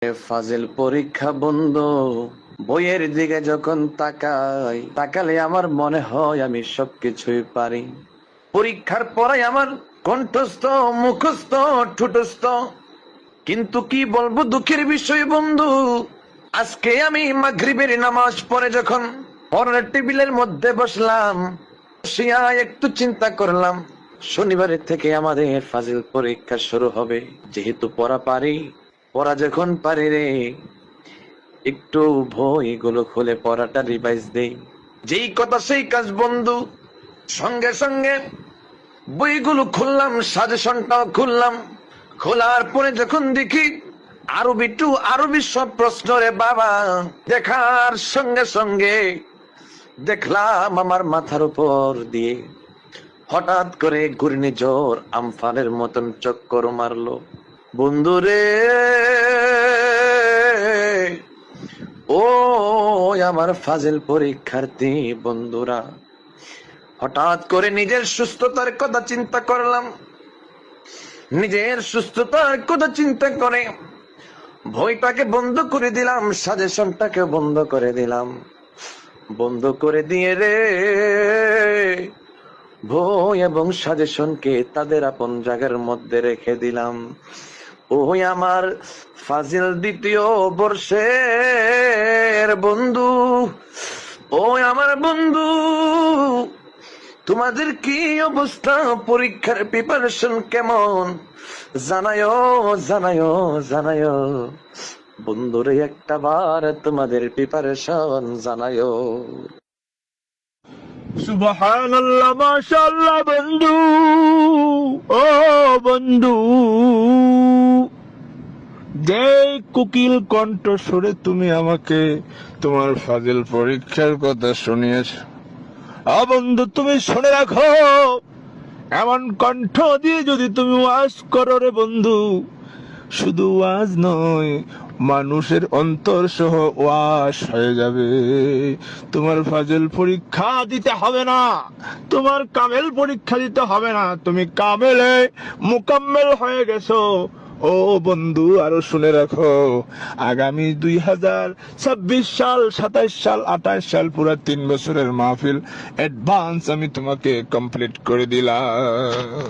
ফাজিল পরীক্ষা বন্ধ, বইয়ের দিকে যখন তাকালে আমার মনে হয় আমি সবকিছুই পারি। পরীক্ষার পরে আমার কণ্ঠস্থ, মুখস্থ, ঠোঁটস্থ, কিন্তু কি বলবো দুঃখের বিষয় বন্ধু, আজকে আমি মাগরিবের নামাজ পড়ে যখন পড়ার টেবিলের মধ্যে বসলাম, বসিয়া একটু চিন্তা করলাম শনিবারের থেকে আমাদের ফাজিল পরীক্ষা শুরু হবে। যেহেতু পড়া যখন পারি রে, একটু বইগুলো খুলে পড়াটা রিভাইজ দেই। যেই কথা সেই কাজ বন্ধু, সঙ্গে সঙ্গে বইগুলো খুললাম, সাজেশনটাও খুললাম। খোলার পরে যখন দেখি আরবি সব প্রশ্ন রে বাবা, দেখার সঙ্গে সঙ্গে দেখলাম আমার মাথার উপর দিয়ে হঠাৎ করে ঘূর্ণিঝড় আমফানের মতন চক্কর মারলো বন্ধুরে। ও আমার ফাজিল পরীক্ষার্থী বন্ধুরা, হঠাৎ করে নিজের সুস্থতার কথা চিন্তা করলাম। নিজের সুস্থতার কথা চিন্তা করে বইটাকে বন্ধ করে দিলাম, সাজেশনটাকে বন্ধ করে দিলাম। বন্ধ করে দিয়ে রে বই এবং সাজেশনকে তাদের আপন জায়গার মধ্যে রেখে দিলাম। ওই আমার ফাজিল দ্বিতীয় বর্ষের বন্ধু, ওই আমার বন্ধু, তোমাদের কি অবস্থা? পরীক্ষার প্রিপারেশন কেমন? জানায়ো জানায়ো জানায়ো বন্ধুরে, একটা বার তোমাদের প্রিপারেশন জানায়ো। সুবহানাল্লাহ, মাশাআল্লাহ বন্ধু। ও বন্ধু, যে কোকিল কণ্ঠ সুরে তুমি আমাকে তোমার ফাজিল পরীক্ষার কথা শুনিয়েছ, বন্ধু তুমি শুনে রাখো, এমন কণ্ঠ দিয়ে যদি তুমি ওয়াজ করো রে বন্ধু, শুধু ওয়াজ নয়, মানুষের অন্তর সহ ওয়াজ হয়ে যাবে। তোমার ফাজিল পরীক্ষা দিতে হবে না, তোমার কামেল পরীক্ষা দিতে হবে না, তুমি কামেলে মুকাম্মেল হয়ে গেছো। ও বন্ধু, আরো শুনে রাখো, আগামী 2026 সাল, 27 সাল, 28 সাল, পুরা 3 বছরের মাহফিল অ্যাডভান্স আমি তোমাকে কমপ্লিট করে দিলাম।